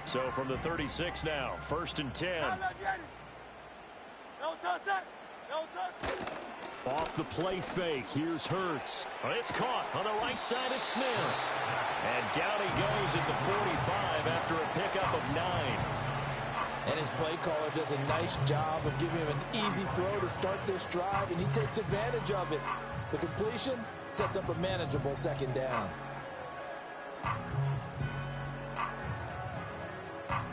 So from the 36 now, 1st and 10. Off the play fake, here's Hurts. It's caught on the right side at Smith. And down he goes at the 45 after a pickup of 9. And his play caller does a nice job of giving him an easy throw to start this drive, and he takes advantage of it. The completion sets up a manageable 2nd down.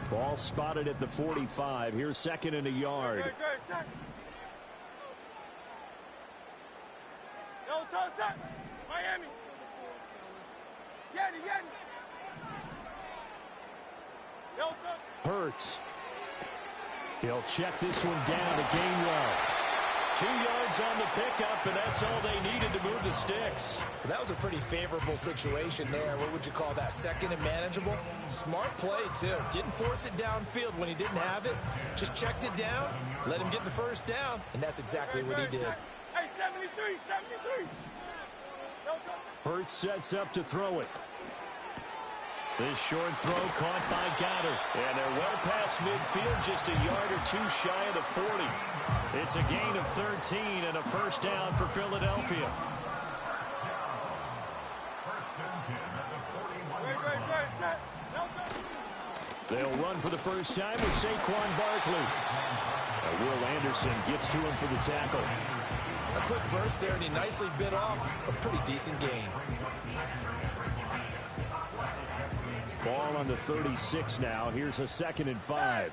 Ball spotted at the 45. Here's 2nd and a yard. Miami. Hurts. He'll check this one down to Gainwell. 2 yards on the pickup, and that's all they needed to move the sticks. Well, that was a pretty favorable situation there. What would you call that? 2nd and manageable? Smart play, too. Didn't force it downfield when he didn't have it. Just checked it down, let him get the 1st down, and that's exactly what he did. Hey, 73. Hurts sets up to throw it. This short throw caught by Goddard. And they're well past midfield, just a yard or 2 shy of the 40. It's a gain of 13 and a 1st down for Philadelphia. They'll run for the 1st time with Saquon Barkley. Will Anderson gets to him for the tackle. A quick burst there, and he nicely bit off a pretty decent gain. Ball on the 36 now. Here's a 2nd and 5.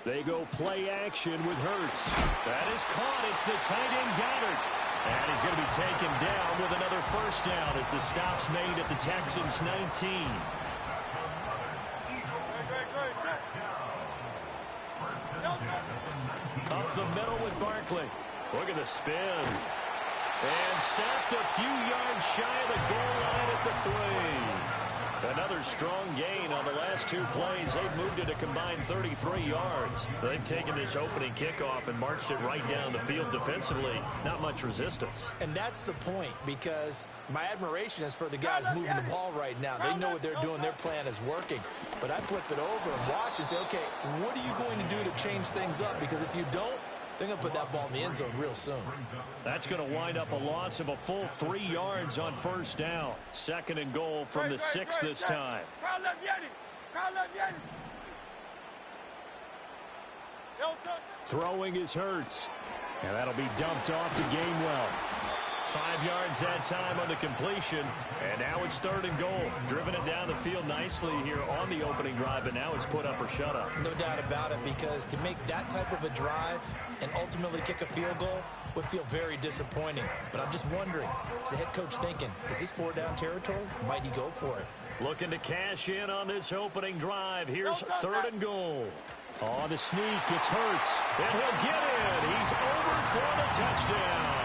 They go play action with Hurts. That is caught. It's the tight end Goddard. And he's going to be taken down with another 1st down as the stop's made at the Texans' 19. Up the middle with Barkley. Look at the spin. And stopped a few yards shy of the goal line at the 3. Another strong gain on the last 2 plays. They've moved it a combined 33 yards. They've taken this opening kickoff and marched it right down the field defensively. Not much resistance. And that's the point, because my admiration is for the guys moving the ball right now. They know what they're doing. Their plan is working. But I flip it over and watch and say, okay, what are you going to do to change things up? Because if you don't, they're going to put that ball in the end zone real soon. That's going to wind up a loss of a full 3 yards on 1st down. 2nd and goal from the 6 this time. Throwing is Hurts. And that'll be dumped off to Gainwell. 5 yards that time on the completion. And now it's 3rd and goal. Driven it down the field nicely here on the opening drive, but now it's put up or shut up. No doubt about it, because to make that type of a drive and ultimately kick a field goal would feel very disappointing. But I'm just wondering, is the head coach thinking, is this 4-down territory? Might he go for it? Looking to cash in on this opening drive. Here's 3rd and goal. On the sneak, it's Hurts. And he'll get in. He's over for the touchdown.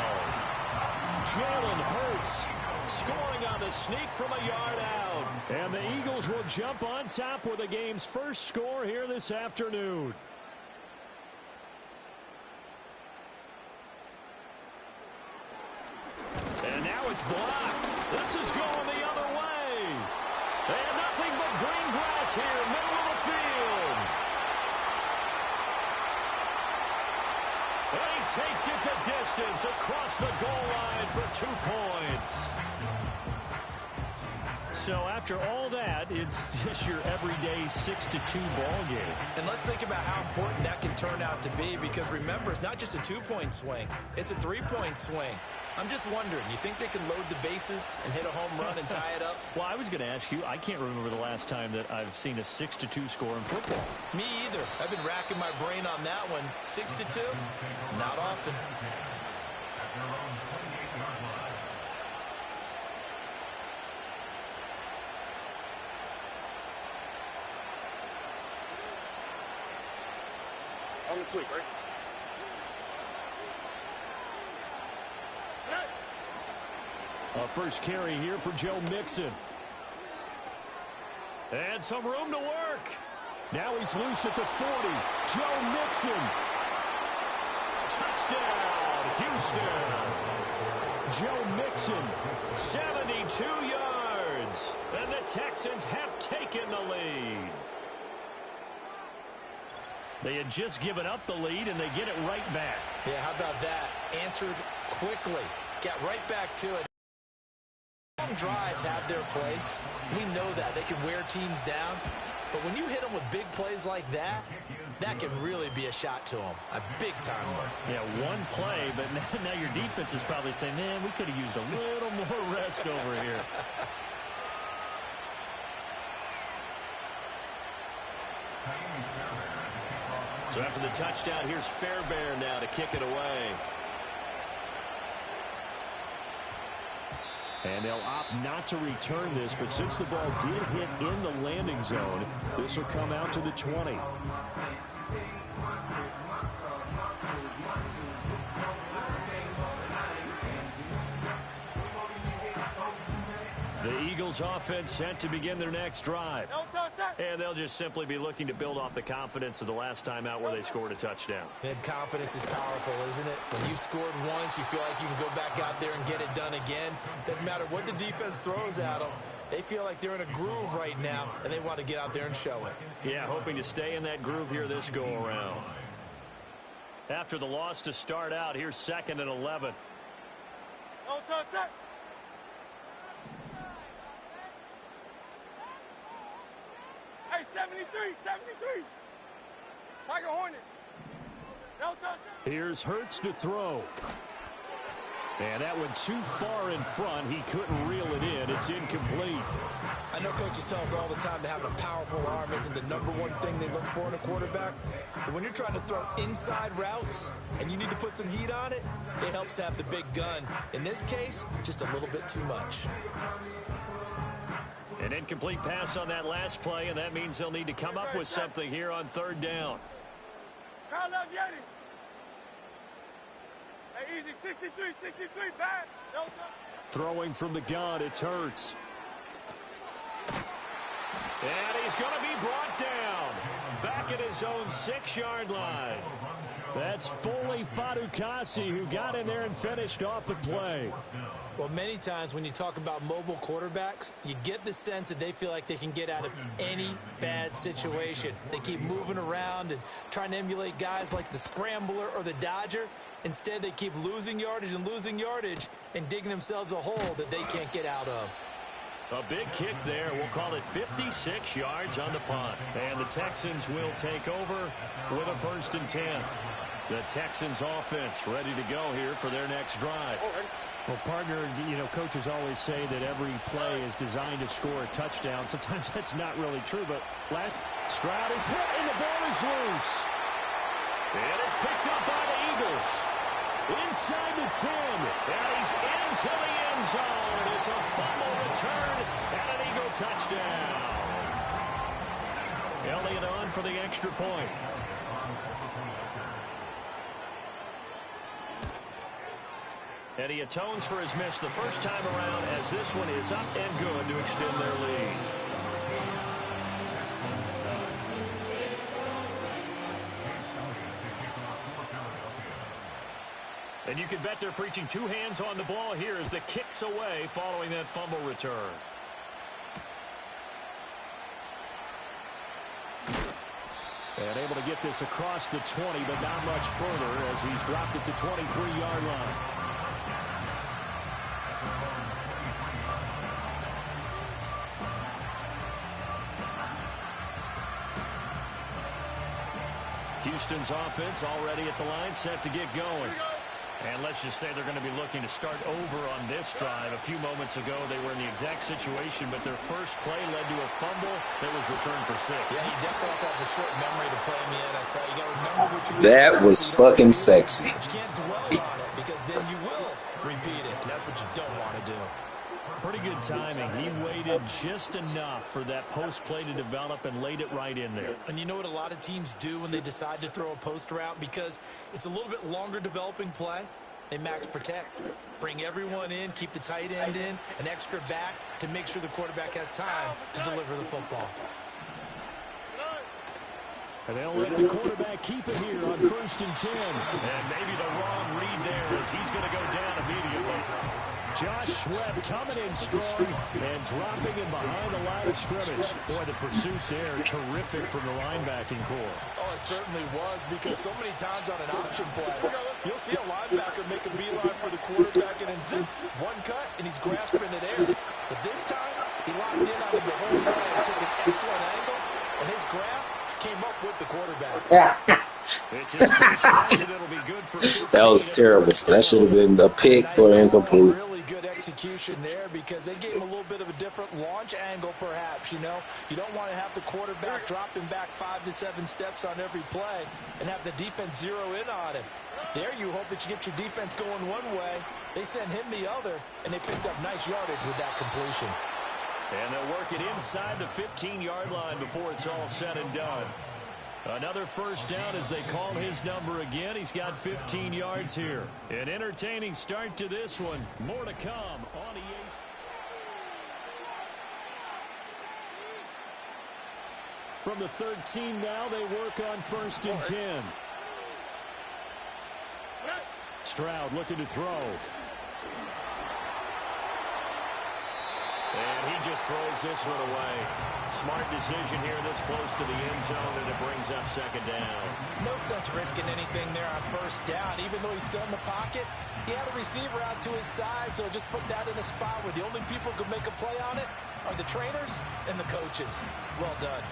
Jalen Hurts scoring on the sneak from a yard out. And the Eagles will jump on top with the game's first score here this afternoon. And now it's blocked. This is going the other way. And nothing but green grass here, middle of the field. And he takes it the distance across the goal line for 2 points. So after all that, it's just your everyday 6-2 ball game. And let's think about how important that can turn out to be, because remember, it's not just a 2-point swing. It's a 3-point swing. I'm just wondering, you think they can load the bases and hit a home run and tie it up? Well, I was going to ask you, I can't remember the last time that I've seen a 6-2 score in football. Me either. I've been racking my brain on that one. 6-2? Not often. On the quick, right? First carry here for Joe Mixon. And some room to work. Now he's loose at the 40. Joe Mixon. Touchdown, Houston. Joe Mixon, 72 yards. downs. And the Texans have taken the lead. They had just given up the lead, and they get it right back. Yeah, how about that? Answered quickly. Got right back to it. Long drives have their place. We know that. They can wear teams down. But when you hit them with big plays like that, that can really be a shot to them. A big-time one. Yeah, one play, but now your defense is probably saying, man, we could have used a little more rest over here. So after the touchdown, here's Fairbairn now to kick it away. And they'll opt not to return this, but since the ball did hit in the landing zone, this will come out to the 20. The Eagles offense set to begin their next drive. And they'll just simply be looking to build off the confidence of the last time out where they scored a touchdown. And confidence is powerful, isn't it? When you've scored once, you feel like you can go back out there and get it done again. Doesn't matter what the defense throws at them. They feel like they're in a groove right now, and they want to get out there and show it. Yeah, hoping to stay in that groove here this go-around. After the loss to start out, here's 2nd and 11. Hey, 73, 73. Tiger Hornet. No touchdown. Here's Hurts to throw. And that went too far in front. He couldn't reel it in. It's incomplete. I know coaches tell us all the time that having a powerful arm isn't the #1 thing they look for in a quarterback. But when you're trying to throw inside routes and you need to put some heat on it, it helps to have the big gun. In this case, just a little bit too much. An incomplete pass on that last play, and that means they'll need to come up with something here on 3rd down. Crowd love Yeti. Hey, easy, 63, 63, back. No touchdown. Throwing from the gun, it's Hurts. And he's going to be brought down. Back at his own 6-yard line. That's Foley Fadukasi who got in there and finished off the play. Well, many times when you talk about mobile quarterbacks, you get the sense that they feel like they can get out of any bad situation. They keep moving around and trying to emulate guys like the Scrambler or the Dodger. Instead, they keep losing yardage and digging themselves a hole that they can't get out of. A big kick there. We'll call it 56 yards on the punt. And the Texans will take over with a 1st and 10. The Texans offense ready to go here for their next drive. Well, partner, you know, coaches always say that every play is designed to score a touchdown. Sometimes that's not really true, but Stroud is hit and the ball is loose. It is picked up by the Eagles. Inside the 10. And he's into the end zone. It's a fumble return and an Eagle touchdown. Elliott on for the extra point. And he atones for his miss the first time around as this one is up and good to extend their lead. And you can bet they're preaching 2 hands on the ball here as the kick's away following that fumble return. And able to get this across the 20, but not much further as he's dropped it to 23-yard line. Houston's offense already at the line, set to get going. And let's just say they're going to be looking to start over on this drive. A few moments ago, they were in the exact situation, but their first play led to a fumble that was returned for 6. Yeah, you definitely have to have a short memory to play in the NFL. You got to remember what you do. That was fucking sexy. But you can't dwell on it because then you will repeat it, and that's what you don't want to do. Pretty good timing. He waited just enough for that post play to develop and laid it right in there. And you know what a lot of teams do when they decide to throw a post route? Because it's a little bit longer developing play. They max protect. Bring everyone in, keep the tight end in, an extra back to make sure the quarterback has time to deliver the football. And they'll let the quarterback keep it here on 1st and 10. And maybe the wrong read there as he's going to go down immediately. Josh Sweat coming in strong and dropping him behind the line of scrimmage. Boy, the pursuit there, terrific from the linebacking core. Oh, it certainly was, because so many times on an option play, you'll see a linebacker make a beeline for the quarterback, and then zips, one cut, and he's grasping it air. But this time, he locked in out of the whole way and took an excellent angle, and his grasp came up with the quarterback. It's his first catch, and it'll be good for That was terrible. That should have been a pick or incomplete. Really good execution there, because they gave him a little bit of a different launch angle, perhaps. You know, you don't want to have the quarterback dropping back 5 to 7 steps on every play and have the defense zero in on him. There you hope that you get your defense going one way. They sent him the other, and they picked up nice yardage with that completion. And they'll work it inside the 15-yard line before it's all said and done. Another first down as they call his number again. He's got 15 yards here. An entertaining start to this one. More to come on EA. From the 13 now, they work on 1st and 10. Stroud looking to throw. And he just throws this one away. Smart decision here this close to the end zone, and it brings up 2nd down. No sense risking anything there on 1st down. Even though he's still in the pocket, he had a receiver out to his side, so just put that in a spot where the only people who can make a play on it are the trainers and the coaches. Well done.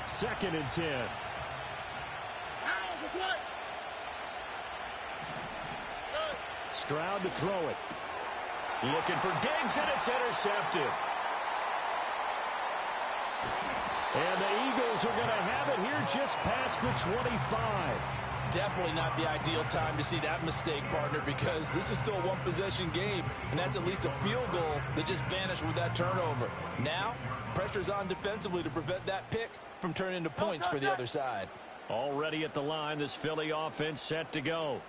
2nd and 10. Stroud to throw it. Looking for Diggs, and it's intercepted. And the Eagles are going to have it here just past the 25. Definitely not the ideal time to see that mistake, partner, because this is still a one-possession game, and that's at least a field goal that just vanished with that turnover. Now, pressure's on defensively to prevent that pick from turning into points for the other side. Already at the line, this Philly offense set to go.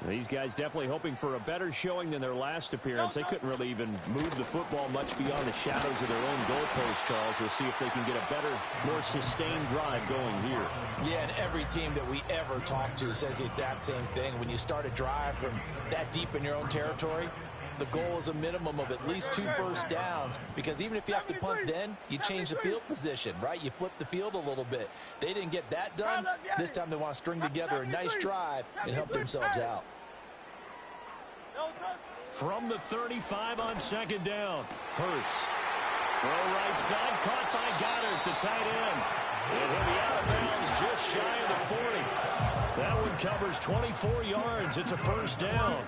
These guys definitely hoping for a better showing than their last appearance. They couldn't really even move the football much beyond the shadows of their own goalpost, Charles. We'll see if they can get a better, more sustained drive going here. Yeah, and every team that we ever talk to says the exact same thing. When you start a drive from that deep in your own territory, the goal is a minimum of at least 2 first downs, because even if you have to punt then, you change the field position, right? You flip the field a little bit. They didn't get that done. This time they want to string together a nice drive and help themselves out. From the 35 on 2nd down, Hurts. Throw right side, caught by Goddard, the tight end. And he'll be out of bounds just shy of the 40. That one covers 24 yards. It's a first down.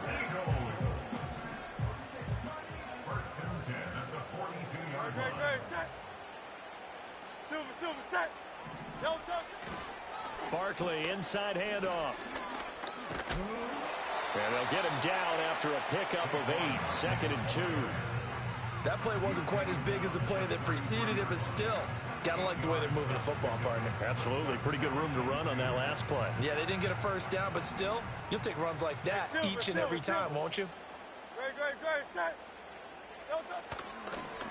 Barkley, inside handoff. And they'll get him down after a pickup of 8, 2nd and 2. That play wasn't quite as big as the play that preceded it, but still, gotta like the way they're moving the football, partner. Absolutely. Pretty good room to run on that last play. Yeah, they didn't get a first down, but still, you'll take runs like that each and every time, won't you?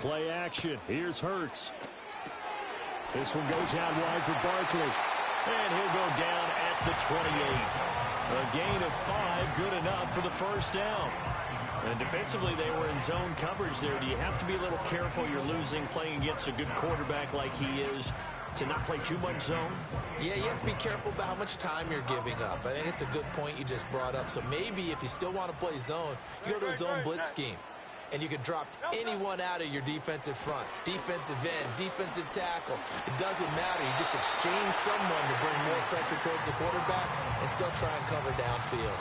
Play action. Here's Hurts. This one goes out wide for Barkley. And he'll go down at the 28. A gain of 5, good enough for the first down. And defensively, they were in zone coverage there. Do you have to be a little careful? You're losing, playing against a good quarterback like he is, to not play too much zone? Yeah, you have to be careful about how much time you're giving up. I think it's a good point you just brought up. So maybe if you still want to play zone, you go to a zone blitz scheme. And you can drop anyone out of your defensive front, defensive end, defensive tackle. It doesn't matter. You just exchange someone to bring more pressure towards the quarterback and still try and cover downfield.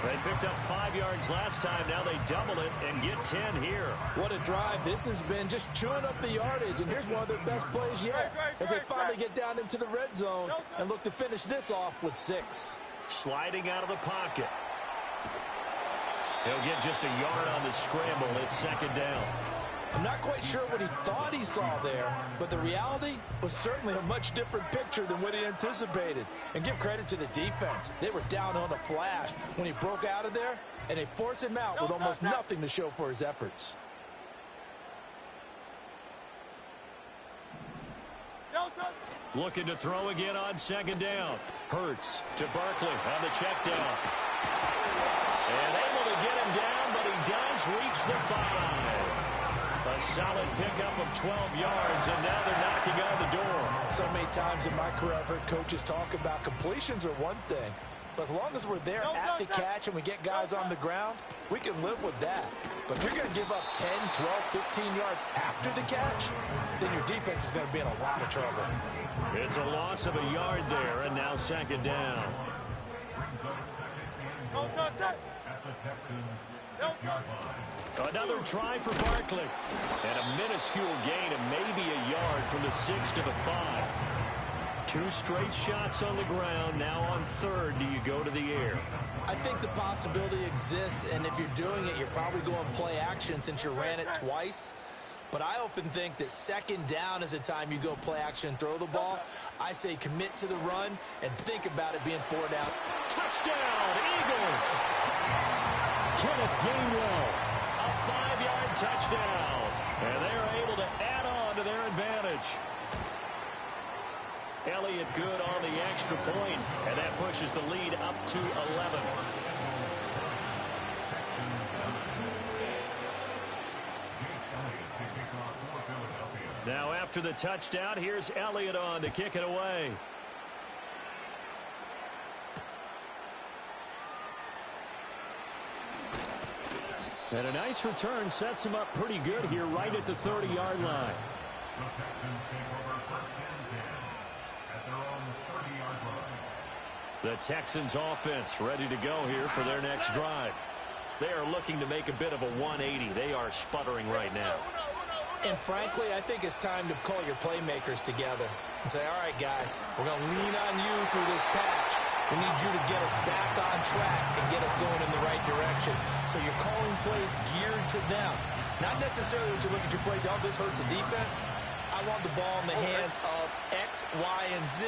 They picked up 5 yards last time. Now they double it and get 10 here. What a drive this has been, just chewing up the yardage. And here's one of their best plays yet as they finally get down into the red zone and look to finish this off with 6. Sliding out of the pocket. He'll get just a yard on the scramble. It's 2nd down. I'm not quite sure what he thought he saw there, but the reality was certainly a much different picture than what he anticipated. And give credit to the defense. They were down on a flash when he broke out of there, and they forced him out with almost nothing to show for his efforts. Looking to throw again on second down. Hurts to Barkley on the check down. And able to get him down, but he does reach the 5. A solid pickup of 12 yards, and now they're knocking on the door. So many times in my career, I've heard coaches talk about completions are one thing. But as long as we're there at the catch and we get guys on the ground, we can live with that. But if you're going to give up 10, 12, 15 yards after the catch, then your defense is going to be in a lot of trouble. It's a loss of a yard there, and now second down. Another try for Barkley. And a minuscule gain of maybe a yard from the 6 to the 5. 2 straight shots on the ground. Now on third, do you go to the air? I think the possibility exists, and if you're doing it, you're probably going play action since you ran it twice. But I often think that second down is a time you go play action and throw the ball. I say commit to the run and think about it being 4 down. Touchdown, Eagles! Kenneth Gainwell, a 5-yard touchdown. And they're able to add on to their advantage. Elliott good on the extra point, and that pushes the lead up to 11. Now after the touchdown, here's Elliott on to kick it away. And a nice return sets him up pretty good here right at the 30-yard line. The Texans offense ready to go here for their next drive. They are looking to make a bit of a 180. They are sputtering right now. And frankly, I think it's time to call your playmakers together and say, all right, guys, we're going to lean on you through this patch. We need you to get us back on track and get us going in the right direction. So you're calling plays geared to them. Not necessarily when you look at your plays, oh, this hurts the defense. I want the ball in the hands of X, Y, and Z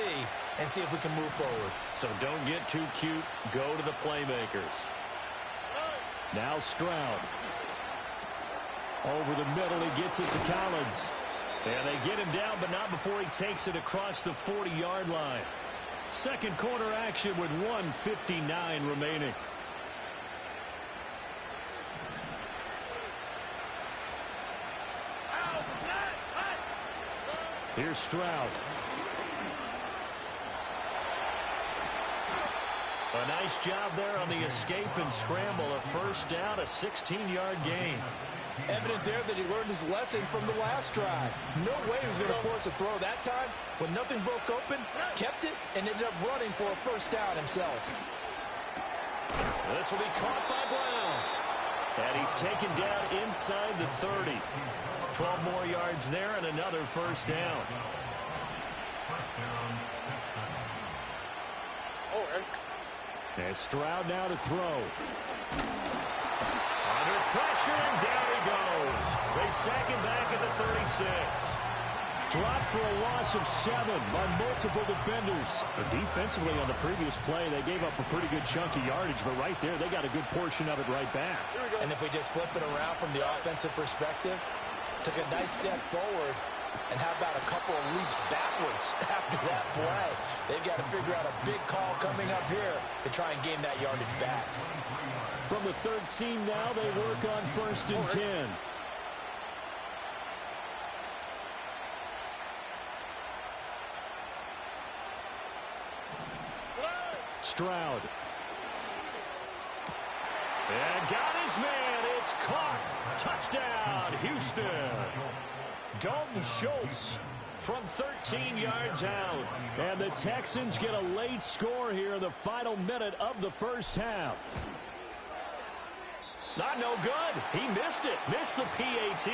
and see if we can move forward. So don't get too cute. Go to the playmakers. Now Stroud. Over the middle, he gets it to Collins. And they get him down, but not before he takes it across the 40-yard line. Second quarter action with 1:59 remaining. Here's Stroud. A nice job there on the escape and scramble. A first down, a 16-yard gain. Evident there that he learned his lesson from the last drive. No way he was going to force a throw that time. When nothing broke open, kept it, and ended up running for a first down himself. This will be caught by Brown. And he's taken down inside the 30. 12 more yards there and another first down. And Stroud now to throw. Under pressure, and down he goes. They sack him back at the 36. Dropped for a loss of 7 by multiple defenders. But defensively on the previous play, they gave up a pretty good chunk of yardage, but right there, they got a good portion of it right back. And if we just flip it around from the offensive perspective, took a nice step forward, and how about a couple of leaps backwards after that play? They've got to figure out a big call coming up here to try and gain that yardage back. From the 13 now, they work on 1st and 10. Stroud. And got his man. It's caught. Touchdown, Houston. Dalton Schultz from 13 yards out. And the Texans get a late score here in the final minute of the first half. Not no good. He missed it. Missed the PAT.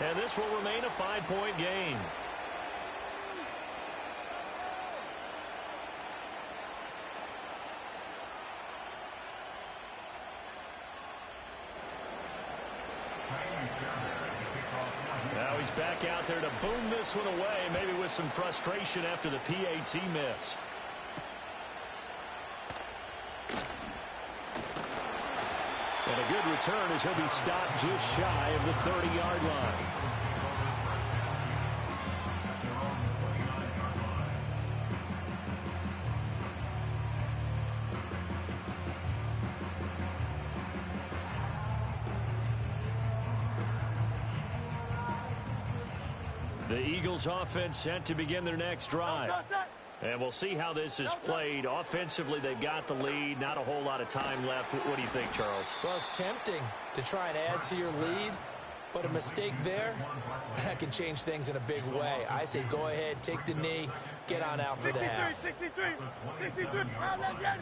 And this will remain a 5-point game. Now he's back out there to boom this one away, maybe with some frustration after the PAT miss. And a good return as he'll be stopped just shy of the 30-yard line. The Eagles offense set to begin their next drive. And we'll see how this is played. Offensively, they've got the lead. Not a whole lot of time left. What do you think, Charles? Well, it's tempting to try and add to your lead, but a mistake there, that can change things in a big way. I say go ahead, take the knee, get on out for the half. 63. Crowd left Yeti.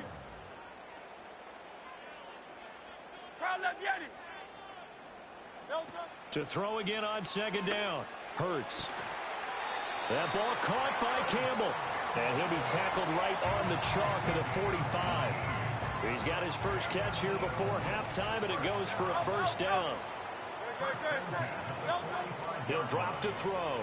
Crowd left Yeti. To throw again on second down. Hurts. That ball caught by Campbell. And he'll be tackled right on the chalk of the 45. He's got his first catch here before halftime, and it goes for a first down. He'll drop to throw.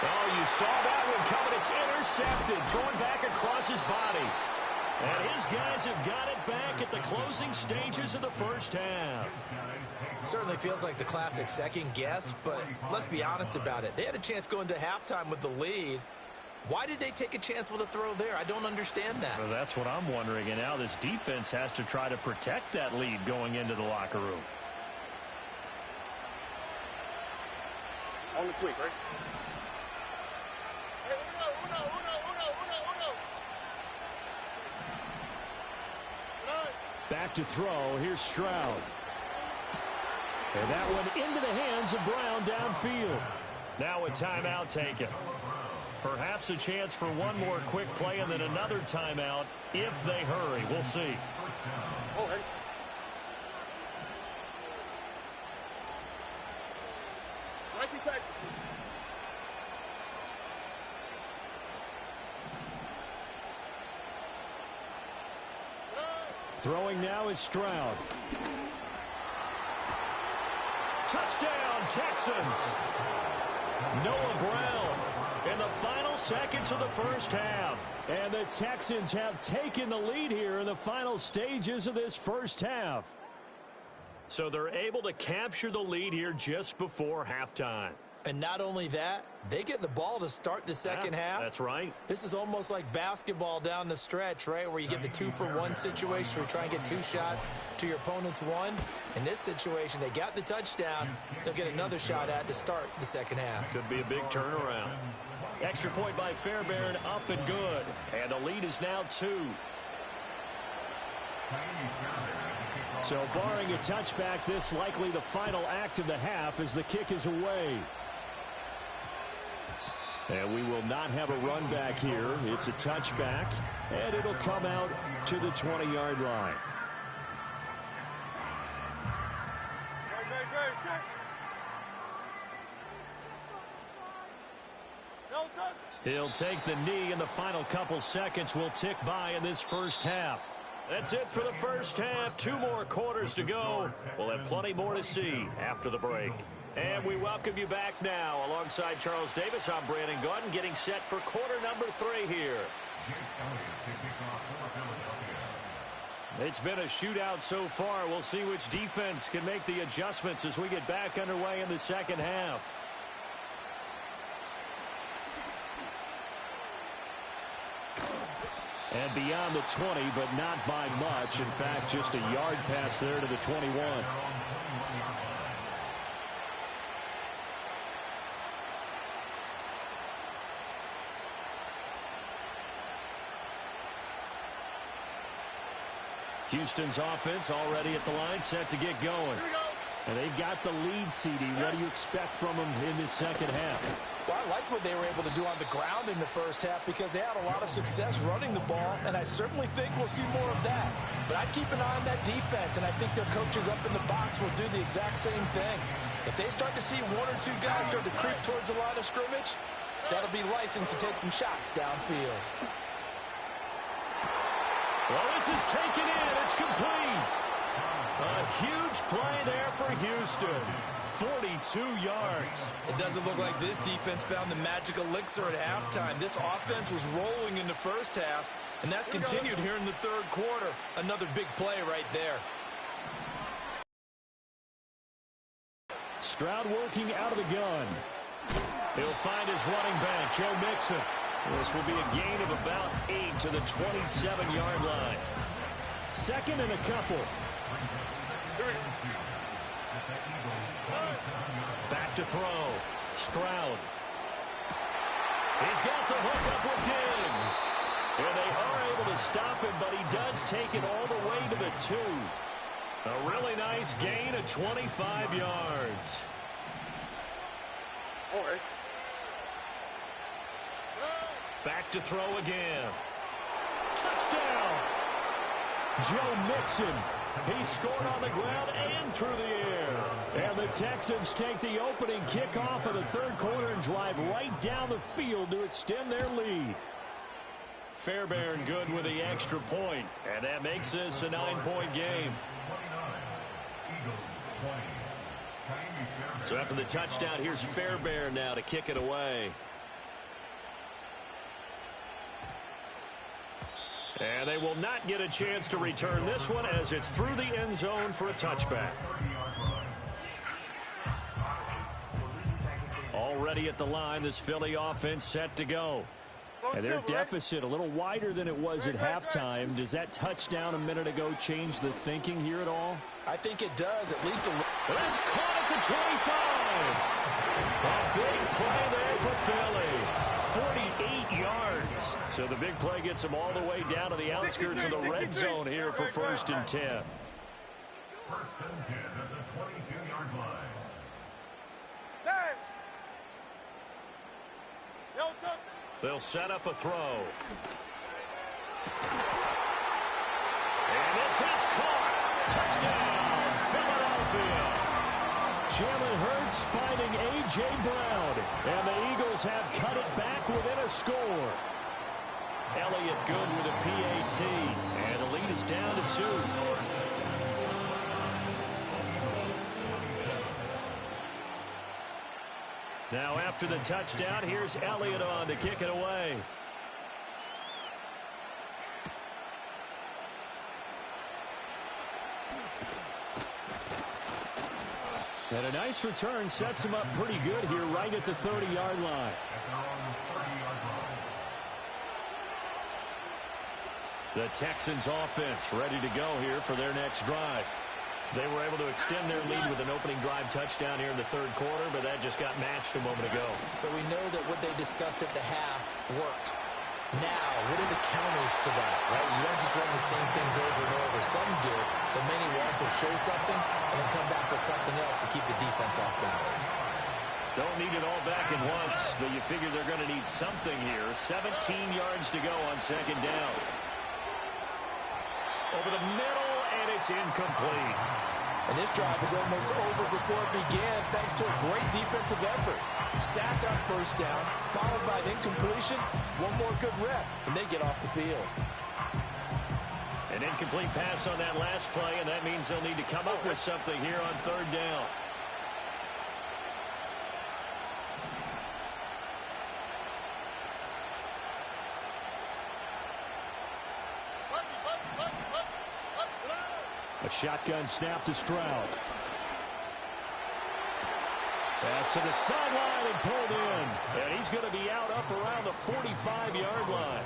Oh, you saw that one coming. It's intercepted. Thrown back across his body. And his guys have got it back at the closing stages of the first half. Certainly feels like the classic second guess, but let's be honest about it. They had a chance going to halftime with the lead. Why did they take a chance with a throw there? I don't understand that. Well, that's what I'm wondering. And now this defense has to try to protect that lead going into the locker room. On the quick, right? Back to throw. Here's Stroud. And that one into the hands of Brown downfield. Now a timeout taken. Perhaps a chance for one more quick play and then another timeout if they hurry. We'll see. Oh, hey. Nike taxi. Throwing now is Stroud. Touchdown, Texans. Noah Brown in the final seconds of the first half. And the Texans have taken the lead here in the final stages of this first half. So they're able to capture the lead here just before halftime. And not only that, they get the ball to start the second half. That's right. This is almost like basketball down the stretch, right, where you get the 2-for-1 situation where you try and get 2 shots to your opponent's 1. In this situation, they got the touchdown. They'll get another shot at to start the second half. Could be a big turnaround. Extra point by Fairbairn, up and good. And the lead is now 2. So barring a touchback, this likely the final act of the half as the kick is away. And we will not have a run back here. It's a touchback, and it'll come out to the 20-yard line. He'll take the knee, and the final couple seconds will tick by in this first half. That's it for the first half. 2 more quarters to go. We'll have plenty more to see after the break. And we welcome you back now. Alongside Charles Davis, I'm Brandon Gaudin, getting set for quarter number 3 here. It's been a shootout so far. We'll see which defense can make the adjustments as we get back underway in the second half. And beyond the 20, but not by much. In fact, just a yard pass there to the 21. Houston's offense already at the line, set to get going. And they've got the lead, CD. What do you expect from them in this second half? Well, I like what they were able to do on the ground in the first half because they had a lot of success running the ball, and I certainly think we'll see more of that. But I'd keep an eye on that defense, and I think their coaches up in the box will do the exact same thing. If they start to see 1 or 2 guys start to creep towards the line of scrimmage, that'll be licensed to take some shots downfield. Well, this is taken in. It's complete. A huge play there for Houston. 42 yards. It doesn't look like this defense found the magic elixir at halftime. This offense was rolling in the first half, and that's continued here in the third quarter. Another big play right there. Stroud working out of the gun. He'll find his running back, Joe Mixon. This will be a gain of about 8 to the 27-yard line. Second and a couple. Back to throw. Stroud. He's got the hook up with Diggs. And they are able to stop him, but he does take it all the way to the 2. A really nice gain of 25 yards. Back to throw again. Touchdown! Joe Mixon. He scored on the ground and through the air. And the Texans take the opening kickoff of the third quarter and drive right down the field to extend their lead. Fairbairn good with the extra point, and that makes this a 9-point game. So after the touchdown, here's Fairbairn now to kick it away. And they will not get a chance to return this one as it's through the end zone for a touchback. Already at the line, this Philly offense set to go. And their deficit a little wider than it was at halftime. Does that touchdown a minute ago change the thinking here at all? I think it does, at least a little. That's caught at the 25. A big play there for Philly. 48 yards. So the big play gets them all the way down to the outskirts of the red zone here for 1st and 10. 1st and 10 at the 22-yard line. They'll set up a throw. And this is caught. Touchdown, Philadelphia. Jalen Hurts finding A.J. Brown. And the Eagles have cut it back within a score. Elliott good with a PAT. And the lead is down to 2. Now after the touchdown, here's Elliott on to kick it away. And a nice return sets him up pretty good here right at the 30-yard line. The Texans offense ready to go here for their next drive. They were able to extend their lead with an opening drive touchdown here in the third quarter, but that just got matched a moment ago. So we know that what they discussed at the half worked. Now, what are the counters to that, right? You don't just run the same things over and over. Some do, but many will also show something and then come back with something else to keep the defense off balance. Don't need it all back at once, but you figure they're going to need something here. 17 yards to go on 2nd down. Over the middle, and it's incomplete. And this drive is almost over before it began thanks to a great defensive effort. Sack on 1st down, followed by an incompletion, one more good rep, and they get off the field. An incomplete pass on that last play, and that means they'll need to come up with something here on 3rd down. A shotgun snap to Stroud. Pass to the sideline and pulled in. And he's going to be out up around the 45-yard line.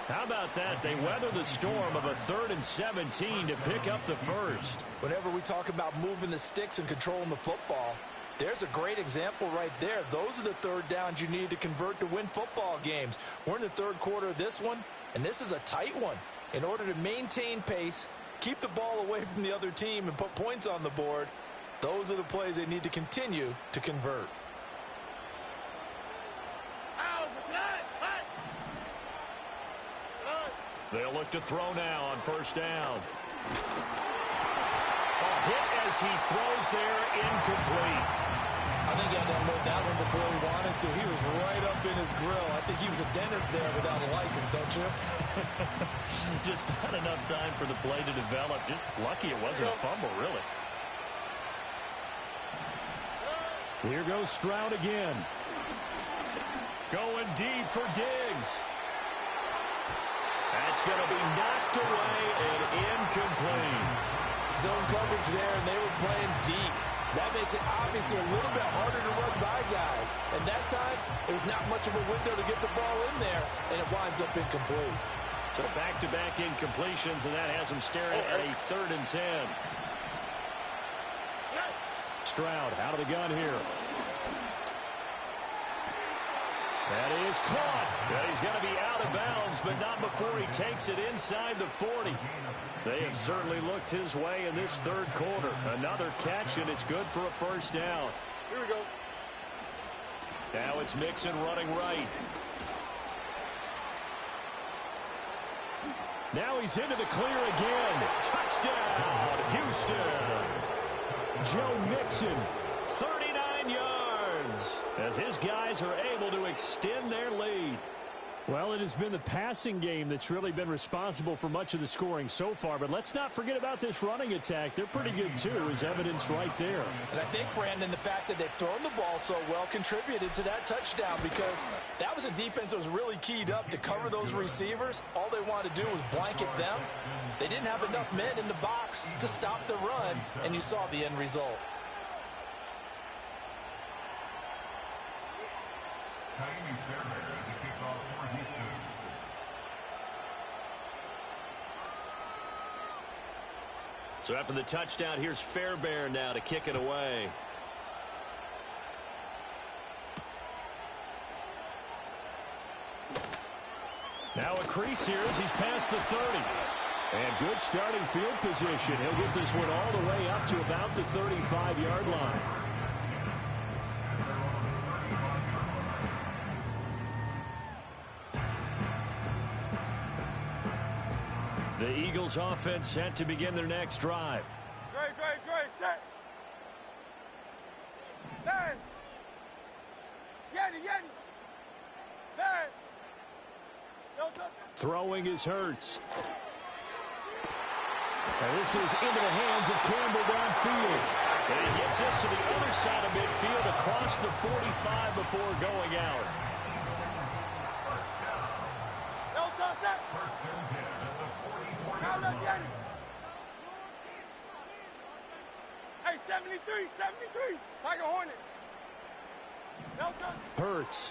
How about that? They weather the storm of a 3rd and 17 to pick up the 1st. Whenever we talk about moving the sticks and controlling the football, there's a great example right there. Those are the 3rd downs you need to convert to win football games. We're in the 3rd quarter of this one, and this is a tight one. In order to maintain pace, keep the ball away from the other team, and put points on the board, those are the plays they need to continue to convert. They'll look to throw now on 1st down. A hit as he throws there, incomplete. I think he had to unload that one before he wanted to. He was right up in his grill. I think he was a dentist there without a license, don't you? Just not enough time for the play to develop. Just lucky it wasn't a fumble, really. Here goes Stroud again. Going deep for Diggs. That's going to be knocked away and incomplete. Zone coverage there, and they were playing deep. That makes it obviously a little bit harder to run by guys. And that time, there's not much of a window to get the ball in there, and it winds up incomplete. So back-to-back incompletions, and that has them staring at a 3rd and 10. Stroud out of the gun here. That is caught. And he's going to be out of bounds, but not before he takes it inside the 40. They have certainly looked his way in this third quarter. Another catch, and it's good for a first down. Here we go. Now it's Mixon running right. Now he's into the clear again. Touchdown, Houston. Joe Mixon, 39 yards, as his guys are able to extend their lead. Well, it has been the passing game that's really been responsible for much of the scoring so far. But let's not forget about this running attack. They're pretty good, too, as evidenced right there. And I think, Brandon, the fact that they've thrown the ball so well contributed to that touchdown, because that was a defense that was really keyed up to cover those receivers. All they wanted to do was blanket them. They didn't have enough men in the box to stop the run, and you saw the end result. So after the touchdown, here's Fairbairn now to kick it away. Now a crease here as he's past the 30. And good starting field position. He'll get this one all the way up to about the 35-yard line. The Eagles offense set to begin their next drive. Great, set. Man. Yeti. Man. Throwing is Hurts. And this is into the hands of Campbell downfield. And he gets this to the other side of midfield across the 45 before going out. Hey, 73, Tiger Hornet. Hurts.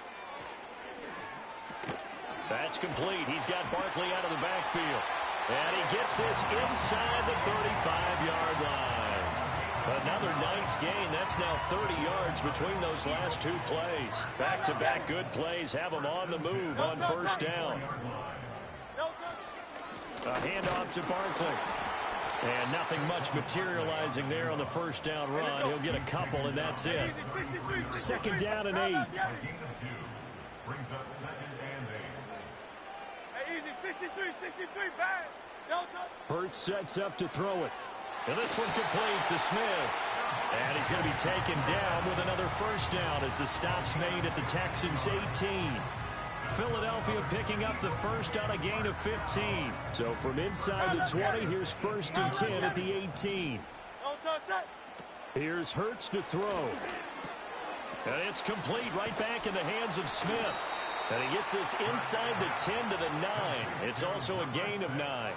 That's complete. He's got Barkley out of the backfield. And he gets this inside the 35-yard line. Another nice gain. That's now 30 yards between those last two plays. Back-to-back good plays have them on the move on first down. A handoff to Barkley. And nothing much materializing there on the first down run. He'll get a couple, and that's it. Second down and 8. Brings up second and 8. Hey, easy, 63, bad. Hurts sets up to throw it. And this one complete to Smith. And he's going to be taken down with another first down as the stop's made at the Texans' 18. Philadelphia picking up the first on a gain of 15. So from inside the 20, here's first and 10 at the 18. Here's Hurts to throw. And it's complete right back in the hands of Smith. And he gets this inside the 10 to the 9. It's also a gain of 9.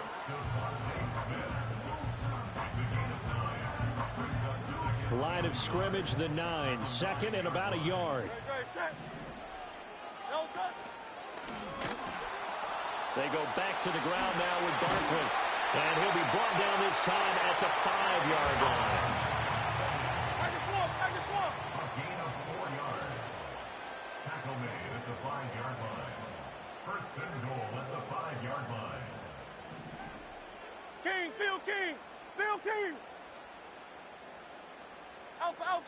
Line of scrimmage, the 9. Second and about a yard. They go back to the ground now with Barkley. And he'll be brought down this time at the 5-yard line. A gain of 4 yards. Tackle made at the 5-yard line. First and goal at the 5-yard line. Phil King. Out.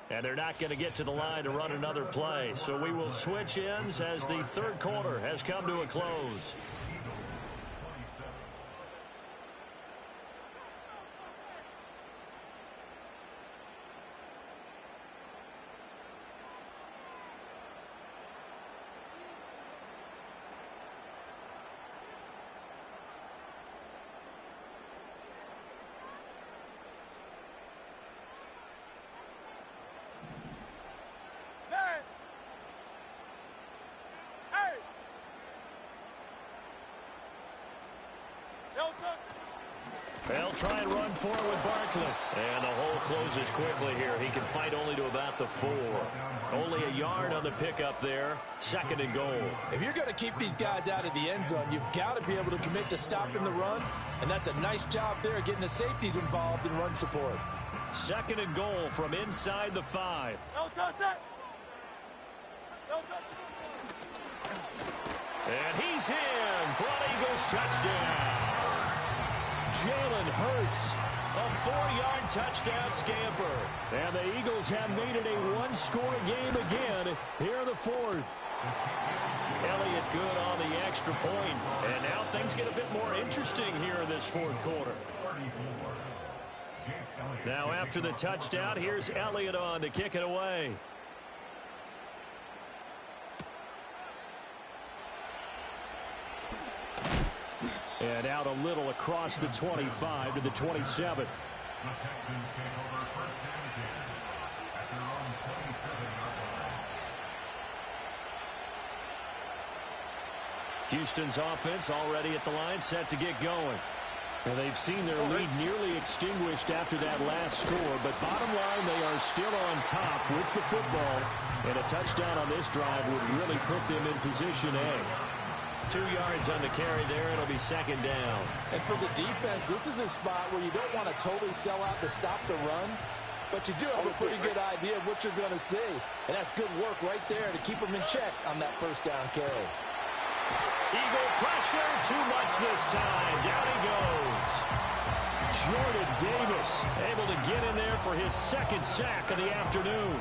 And they're not going to get to the line to run another play. So we will switch ends as the third quarter has come to a close. They'll try and run forward with Barkley. And the hole closes quickly here. He can fight only to about the 4. Only a yard on the pickup there. Second and goal. If you're going to keep these guys out of the end zone, you've got to be able to commit to stopping the run. And that's a nice job there, getting the safeties involved in run support. Second and goal from inside the 5. And he's in for an Eagles touchdown. Jalen Hurts, a 4-yard touchdown scamper. And the Eagles have made it a one-score game again here in the fourth. Elliott good on the extra point. And now things get a bit more interesting here in this fourth quarter. Now after the touchdown, here's Elliott on to kick it away. And out a little across the 25 to the 27. Houston's offense already at the line, set to get going. Well, they've seen their lead nearly extinguished after that last score, but bottom line, they are still on top with the football, and a touchdown on this drive would really put them in position A. 2 yards on the carry there. It'll be second down. And for the defense, this is a spot where you don't want to totally sell out to stop the run, but you do have a pretty good idea of what you're going to see. And that's good work right there to keep them in check on that first down carry. Eagle pressure, too much this time. Down he goes. Jordan Davis able to get in there for his second sack of the afternoon.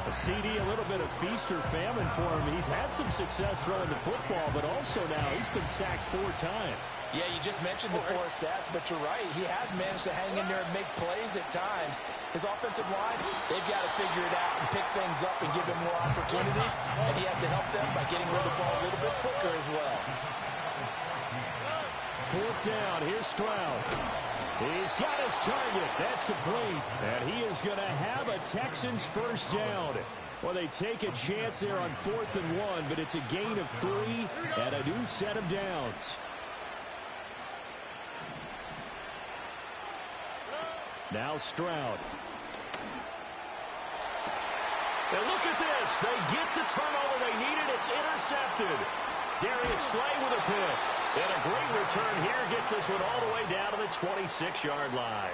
A CD, a little bit of feast or famine for him. He's had some success throwing the football, but also now he's been sacked 4 times. Yeah, you just mentioned the 4 sacks, but you're right. He has managed to hang in there and make plays at times. His offensive line, they've got to figure it out and pick things up and give him more opportunities, and he has to help them by getting rid of the ball a little bit quicker as well. 4th down, here's Stroud. He's got his target. That's complete. And he is going to have a Texans first down. Well, they take a chance there on 4th and 1, but it's a gain of 3 and a new set of downs. Now Stroud. And look at this. They get the turnover they needed. It's intercepted. Darius Slay with a pick. And a great return here gets this one all the way down to the 26-yard line.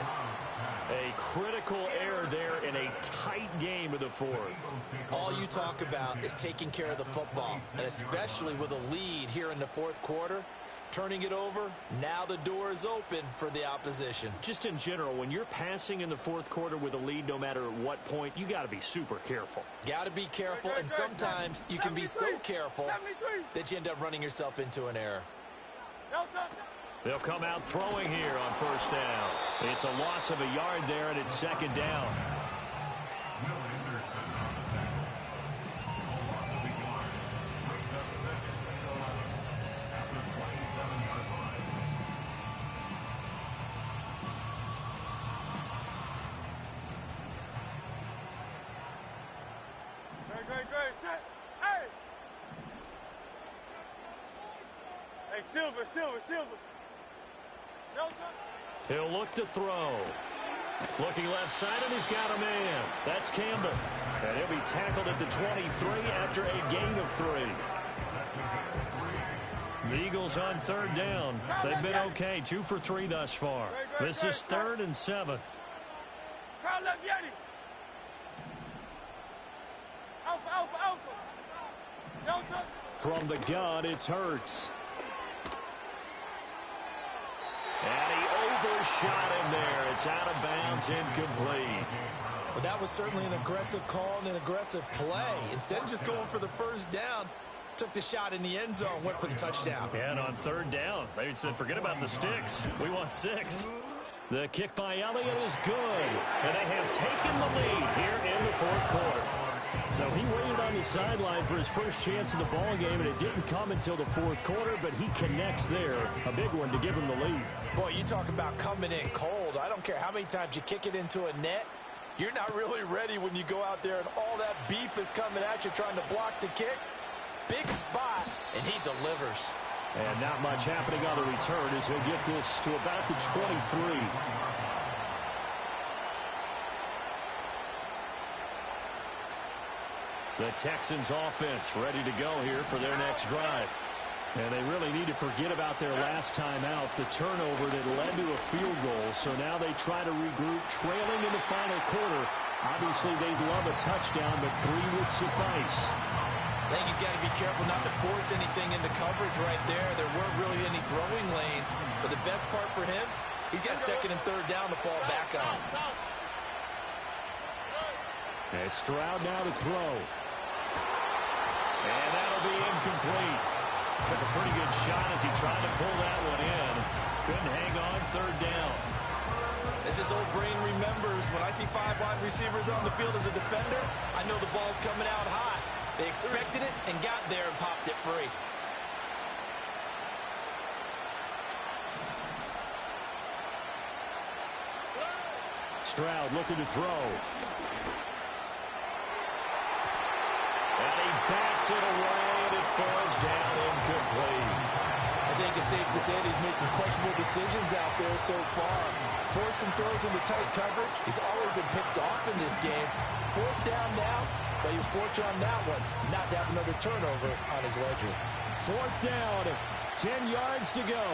A critical error there in a tight game of the fourth. All you talk about is taking care of the football, and especially with a lead here in the fourth quarter. Turning it over, now the door is open for the opposition. Just in general, when you're passing in the fourth quarter with a lead, no matter at what point, you got to be super careful. Got to be careful, and sometimes you can be so careful that you end up running yourself into an error. They'll come out throwing here on first down. It's a loss of a yard there, and it's second down. Silver. He'll look to throw. Looking left side, and he's got a man. That's Campbell. And he'll be tackled at the 23 after a gain of 3. The Eagles on 3rd down. They've been okay, 2 for 3 thus far. This is 3rd and 7. From the gun, it's Hurts. And he overshot him there. It's out of bounds, incomplete. Well, that was certainly an aggressive call and an aggressive play. Instead of just going for the first down, took the shot in the end zone, went for the touchdown. And on 3rd down, they said, forget about the sticks. We want 6. The kick by Elliott is good. And they have taken the lead here in the fourth quarter. So he waited on the sideline for his first chance in the ball game, and it didn't come until the fourth quarter, but he connects there. A big one to give him the lead. Boy, you talk about coming in cold. I don't care how many times you kick it into a net. You're not really ready when you go out there and all that beef is coming at you trying to block the kick. Big spot, and he delivers. And not much happening on the return as he'll get this to about the 23. The Texans offense ready to go here for their next drive. And they really need to forget about their last time out, the turnover that led to a field goal. So now they try to regroup, trailing in the final quarter. Obviously, they'd love a touchdown, but 3 would suffice. I think he's got to be careful not to force anything into coverage right there. There weren't really any throwing lanes. But the best part for him, he's got second and third down to fall back on. And Stroud now to throw. And that'll be incomplete. Took a pretty good shot as he tried to pull that one in. Couldn't hang on third down. As his old brain remembers, when I see 5 wide receivers on the field as a defender, I know the ball's coming out hot. They expected it and got there and popped it free. Stroud looking to throw. And he backs it away, and it falls down incomplete. I think it's safe to say that he's made some questionable decisions out there so far. Forced some throws into tight coverage. He's already been picked off in this game. 4th down now, but he was fortunate on that one not to have another turnover on his ledger. 4th down, 10 yards to go.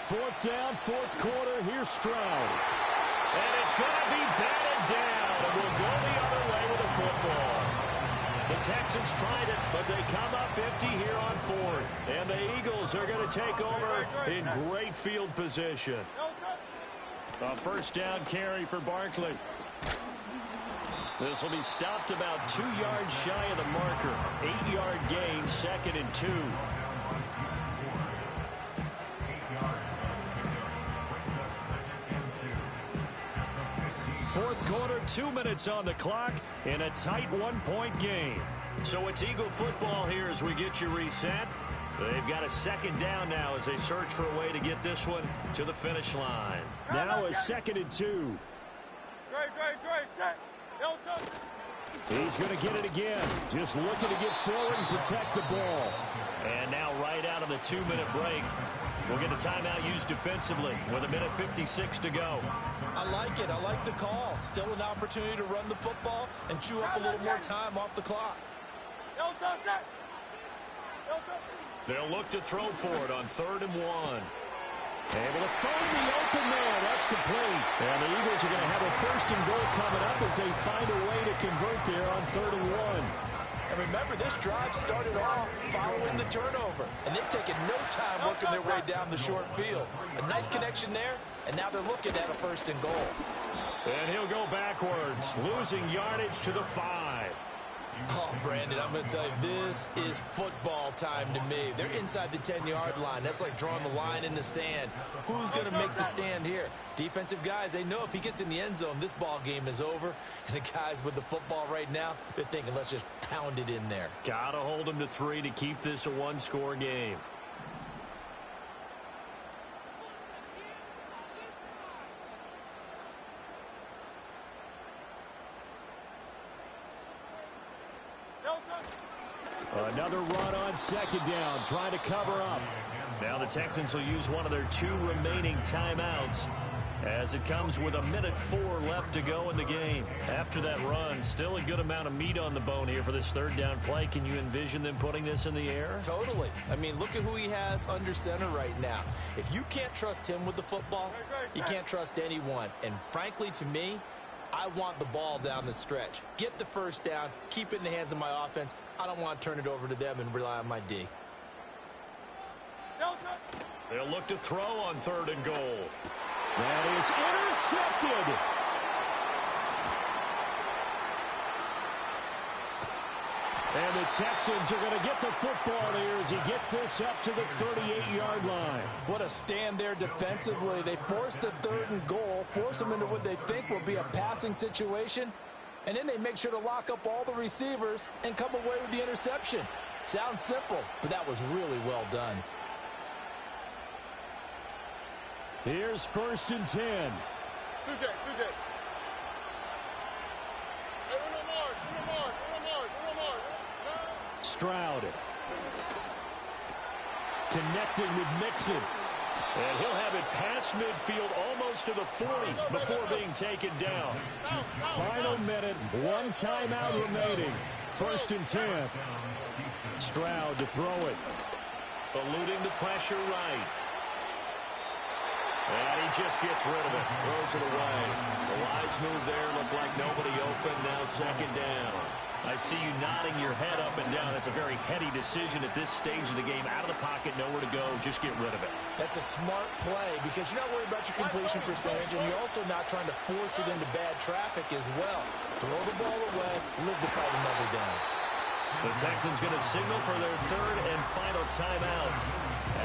Fourth down, 4th quarter. Here's Stroud. And it's going to be batted down, and we'll go the other way with the football. The Texans tried it, but they come up empty here on 4th. And the Eagles are going to take over in great field position. A first down carry for Barkley. This will be stopped about 2 yards shy of the marker. 8-yard gain, 2nd and 2. Fourth quarter, 2 minutes on the clock in a tight 1-point game. So it's Eagle football here as we get you reset. They've got a 2nd down now as they search for a way to get this one to the finish line. Now a 2nd and 2. Great, set. He's going to get it again. Just looking to get forward and protect the ball. And now right out of the 2-minute break, we'll get a timeout used defensively with 1:56 to go. I like it. I like the call. Still an opportunity to run the football and chew up a little more time off the clock. They'll look to throw for it on 3rd and 1. Able to find the open man. That's complete. And the Eagles are going to have a 1st and goal coming up as they find a way to convert there on 3rd and 1. And remember, this drive started off following the turnover. And they've taken no time working their way down the short field. A nice connection there, and now they're looking at a 1st and goal. And he'll go backwards, losing yardage to the 5. Oh, Brandon, I'm going to tell you, this is football time to me. They're inside the 10-yard line. That's like drawing the line in the sand. Who's going to make the stand here? Defensive guys, they know if he gets in the end zone, this ball game is over. And the guys with the football right now, they're thinking, let's just pound it in there. Got to hold them to 3 to keep this a 1-score game. Another run on 2nd down, trying to cover up. Now the Texans will use one of their 2 remaining timeouts as it comes with 1:04 left to go in the game. After that run, still a good amount of meat on the bone here for this 3rd down play. Can you envision them putting this in the air? Totally. I mean, look at who he has under center right now. If you can't trust him with the football, you can't trust anyone. And frankly, to me, I want the ball down the stretch. Get the 1st down, keep it in the hands of my offense. I don't want to turn it over to them and rely on my D. They'll look to throw on 3rd and goal. That is intercepted. And the Texans are going to get the football here as he gets this up to the 38-yard line. What a stand there defensively. They force the 3rd and goal, force them into what they think will be a passing situation, and then they make sure to lock up all the receivers and come away with the interception. Sounds simple, but that was really well done. Here's 1st and 10. Stroud. Connecting with Mixon. And he'll have it past midfield almost to the 40 before being taken down. Final minute, 1 timeout remaining. First and 10. Stroud to throw it. Eluding the pressure right. And he just gets rid of it. Throws it away. The wise move there. Looked like nobody open. Now second down. I see you nodding your head up and down. That's a very heady decision at this stage of the game. Out of the pocket, nowhere to go. Just get rid of it. That's a smart play because you're not worried about your completion percentage, and you're also not trying to force it into bad traffic as well. Throw the ball away, live to fight another down. The Texans going to signal for their third and final timeout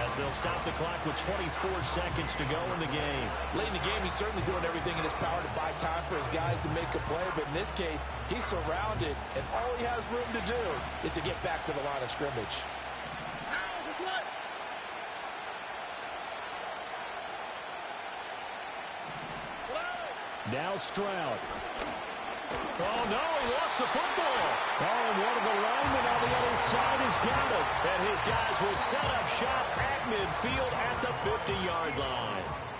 as they'll stop the clock with 24 seconds to go in the game. Late in the game, he's certainly doing everything in his power to buy time for his guys to make a play, but in this case, he's surrounded, and all he has room to do is to get back to the line of scrimmage. Now Stroud. Oh, no, he lost the football. Oh, and one of the linemen on the other side has got it. And his guys will set up shop at midfield at the 50-yard line.